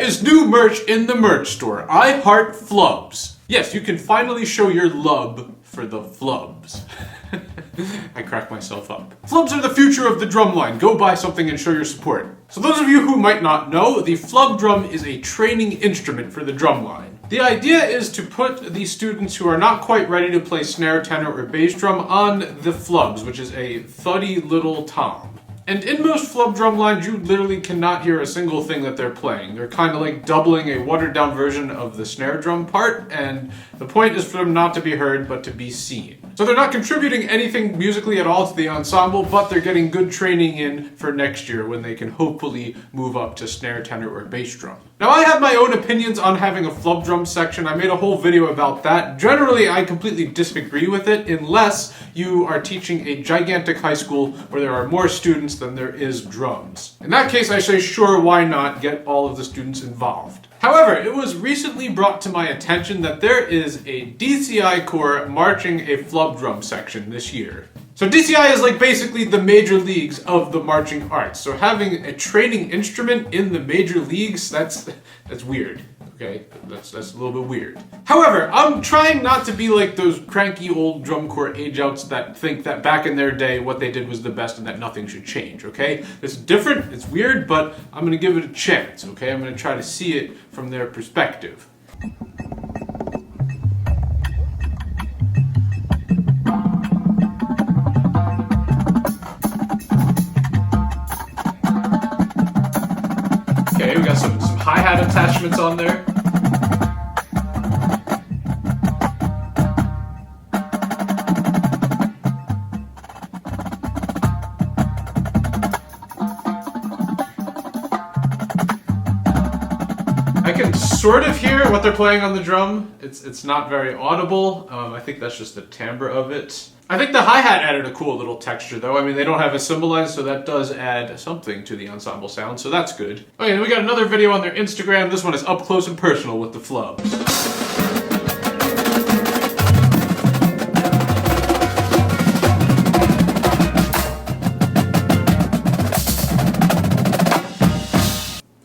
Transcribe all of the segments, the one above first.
is new merch in the merch store. I heart Flubs. Yes, you can finally show your love for the Flubs. I crack myself up. Flubs are the future of the drumline. Go buy something and show your support. So those of you who might not know, the Flub drum is a training instrument for the drumline. The idea is to put the students who are not quite ready to play snare, tenor, or bass drum on the Flubs, which is a thuddy little tom. And in most Flub drum lines, you literally cannot hear a single thing that they're playing. They're kind of like doubling a watered down version of the snare drum part, and the point is for them not to be heard, but to be seen. So they're not contributing anything musically at all to the ensemble, but they're getting good training in for next year when they can hopefully move up to snare, tenor, or bass drum. Now I have my own opinions on having a Flub drum section. I made a whole video about that. Generally, I completely disagree with it unless you are teaching a gigantic high school where there are more students than there is drums. In that case, I say sure, why not get all of the students involved. However, it was recently brought to my attention that there is a DCI corps marching a Flub drum section this year. So DCI is like basically the major leagues of the marching arts. So having a training instrument in the major leagues, that's weird. Okay, that's a little bit weird. However, I'm trying not to be like those cranky old drum corps age-outs that think that back in their day what they did was the best and that nothing should change, okay? This is different, it's weird, but I'm gonna give it a chance, okay? I'm gonna try to see it from their perspective. Okay, we got some hi-hat attachments on there. I can sort of hear what they're playing on the drum. It's not very audible. I think that's just the timbre of it. I think the hi-hat added a cool little texture though. I mean, they don't have a cymbal line, so that does add something to the ensemble sound, so that's good. Okay, and we got another video on their Instagram. This one is up close and personal with the Flubs.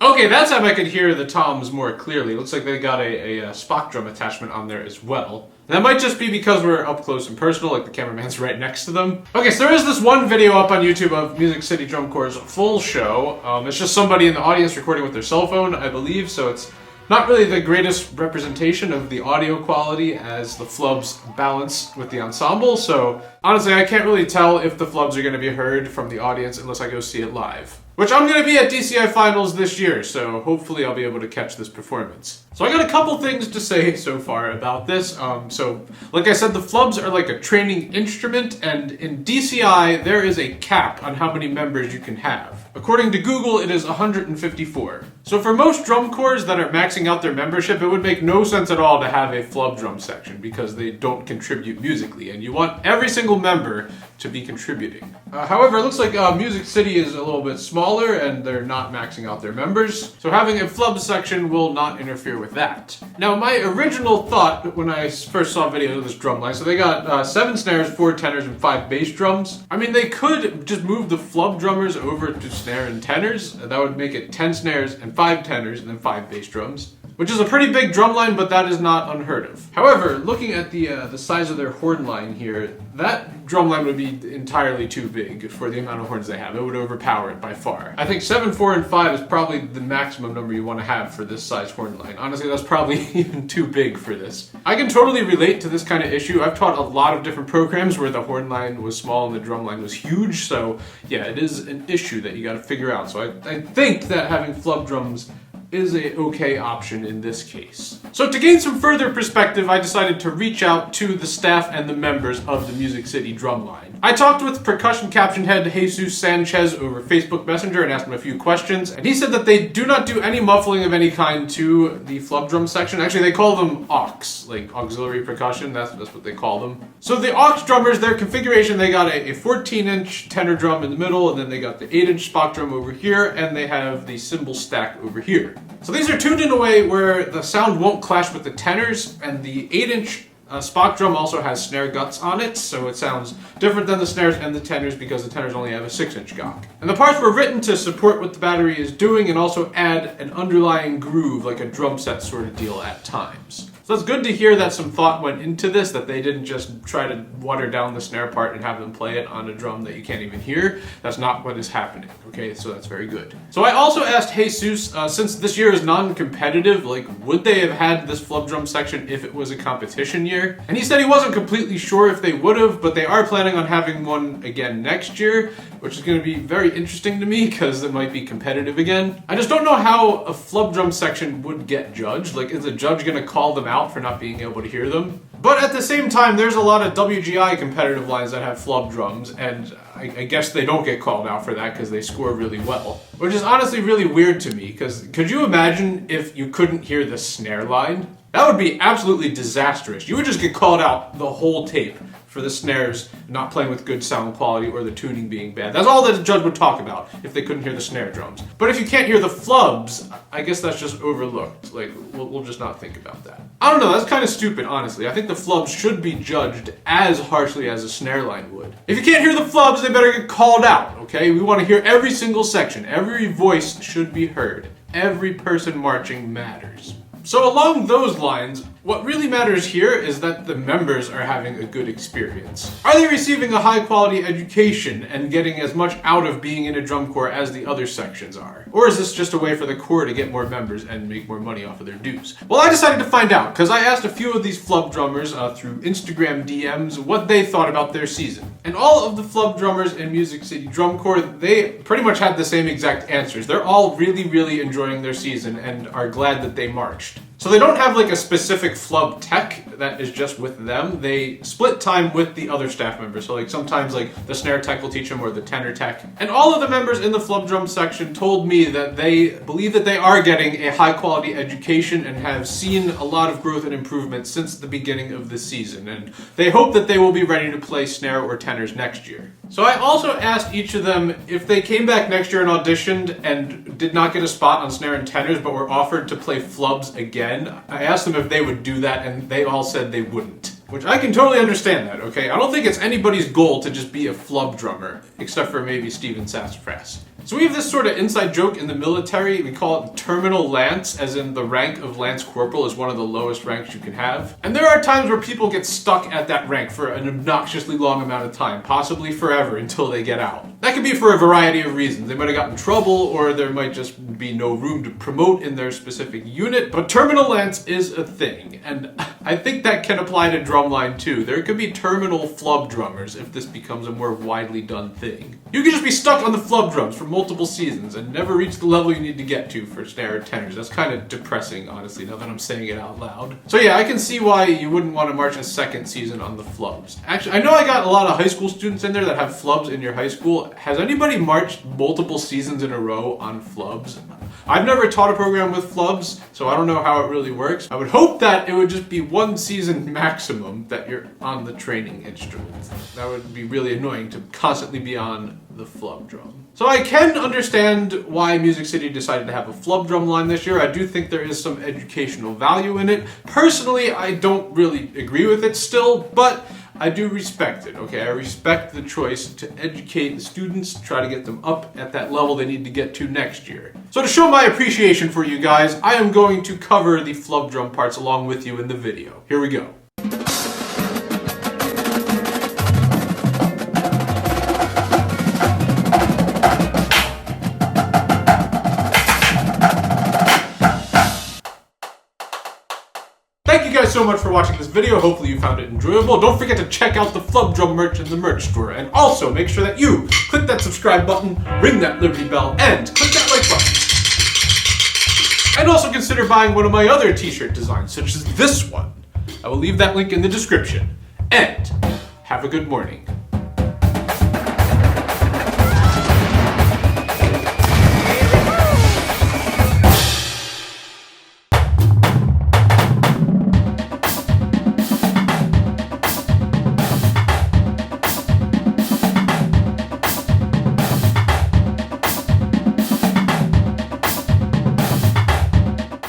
Okay, that time I could hear the toms more clearly. Looks like they got a Spock drum attachment on there as well. And that might just be because we're up close and personal, like the cameraman's right next to them. Okay, so there is this one video up on YouTube of Music City Drum Corps' full show. It's just somebody in the audience recording with their cell phone, I believe, so it's not really the greatest representation of the audio quality as the Flubs balance with the ensemble, so honestly I can't really tell if the Flubs are going to be heard from the audience unless I go see it live. Which I'm going to be at DCI Finals this year, so hopefully I'll be able to catch this performance. So I got a couple things to say so far about this. So like I said, the Flubs are like a training instrument, and in DCI there is a cap on how many members you can have. According to Google, it is 154. So for most drum corps that are maxing out their membership, it would make no sense at all to have a Flub drum section because they don't contribute musically, and you want every single member to be contributing. However, it looks like Music City is a little bit smaller and they're not maxing out their members, so having a Flub section will not interfere with that. Now, my original thought when I first saw videos of this drum line, so they got 7 snares, 4 tenors, and 5 bass drums. I mean, they could just move the Flub drummers over to snare and tenors, and that would make it 10 snares and 5 tenors and then 5 bass drums, which is a pretty big drum line, but that is not unheard of. However, looking at the size of their horn line here, that drum line would be entirely too big for the amount of horns they have. It would overpower it by far. I think 7, 4, and 5 is probably the maximum number you want to have for this size horn line. Honestly, that's probably even too big for this. I can totally relate to this kind of issue. I've taught a lot of different programs where the horn line was small and the drum line was huge, so yeah, it is an issue that you got to figure out. So I think that having Flub drums is a okay option in this case. So to gain some further perspective, I decided to reach out to the staff and the members of the Music City Drumline. I talked with percussion caption head Jesus Sanchez over Facebook Messenger and asked him a few questions, and he said that they do not do any muffling of any kind to the Flub drum section. Actually, they call them aux, like auxiliary percussion, that's what they call them. So the aux drummers, their configuration, they got a 14-inch tenor drum in the middle, and then they got the 8-inch Spock drum over here, and they have the cymbal stack over here. So these are tuned in a way where the sound won't clash with the tenors, and the 8-inch Spock drum also has snare guts on it, so it sounds different than the snares and the tenors because the tenors only have a 6-inch gong. And the parts were written to support what the battery is doing and also add an underlying groove like a drum set sort of deal at times. So it's good to hear that some thought went into this, that they didn't just try to water down the snare part and have them play it on a drum that you can't even hear. That's not what is happening, okay? So that's very good. So I also asked Jesus, since this year is non-competitive, like, would they have had this flub drum section if it was a competition year? And he said he wasn't completely sure if they would have, but they are planning on having one again next year, which is going to be very interesting to me because it might be competitive again. I just don't know how a flub drum section would get judged. Like, is the judge going to call them out for not being able to hear them? But at the same time, there's a lot of WGI competitive lines that have flub drums, and I guess they don't get called out for that because they score really well. Which is honestly really weird to me, because could you imagine if you couldn't hear the snare line? That would be absolutely disastrous. You would just get called out the whole tape for the snares not playing with good sound quality or the tuning being bad. That's all that the judge would talk about if they couldn't hear the snare drums. But if you can't hear the flubs, I guess that's just overlooked. Like, we'll just not think about that. I don't know, that's kind of stupid, honestly. I think the flubs should be judged as harshly as a snare line would. If you can't hear the flubs, they better get called out, okay? We want to hear every single section. Every voice should be heard. Every person marching matters. So along those lines, what really matters here is that the members are having a good experience. Are they receiving a high quality education and getting as much out of being in a drum corps as the other sections are? Or is this just a way for the corps to get more members and make more money off of their dues? Well, I decided to find out because I asked a few of these flub drummers through Instagram DMs what they thought about their season. And all of the flub drummers in Music City Drum Corps, they pretty much had the same exact answers. They're all really, really enjoying their season and are glad that they marched. So they don't have like a specific flub tech that is just with them. They split time with the other staff members. So like sometimes like the snare tech will teach them or the tenor tech. And all of the members in the flub drum section told me that they believe that they are getting a high quality education and have seen a lot of growth and improvement since the beginning of the season. And they hope that they will be ready to play snare or tenors next year. So I also asked each of them if they came back next year and auditioned and did not get a spot on snare and tenors but were offered to play flubs again. I asked them if they would do that and they all said they wouldn't. Which I can totally understand that, okay? I don't think it's anybody's goal to just be a flub drummer, except for maybe Steven Sassafras. So we have this sort of inside joke in the military. We call it terminal lance, as in the rank of lance corporal is one of the lowest ranks you can have. And there are times where people get stuck at that rank for an obnoxiously long amount of time, possibly forever until they get out. That could be for a variety of reasons. They might have gotten in trouble, or there might just be no room to promote in their specific unit, but terminal lance is a thing. And I think that can apply to drumline too. There could be terminal flub drummers if this becomes a more widely done thing. You could just be stuck on the flub drums for multiple seasons and never reach the level you need to get to for snare or tenors. That's kind of depressing, honestly, now that I'm saying it out loud. So yeah, I can see why you wouldn't want to march a second season on the flubs. Actually, I know I got a lot of high school students in there that have flubs in your high school. Has anybody marched multiple seasons in a row on flubs? I've never taught a program with flubs, so I don't know how it really works. I would hope that it would just be one season maximum that you're on the training instrument. That would be really annoying to constantly be on the flub drum. So I can understand why Music City decided to have a flub drum line this year. I do think there is some educational value in it. Personally, I don't really agree with it still, but I do respect it, okay? I respect the choice to educate the students, try to get them up at that level they need to get to next year. So to show my appreciation for you guys, I am going to cover the flub drum parts along with you in the video. Here we go. Thank you guys so much for watching this video. Hopefully you found it enjoyable. Don't forget to check out the Flub Drum merch in the merch store. And also make sure that you click that subscribe button, ring that Liberty bell, and click that like button. And also consider buying one of my other t-shirt designs, such as this one. I will leave that link in the description. And have a good morning.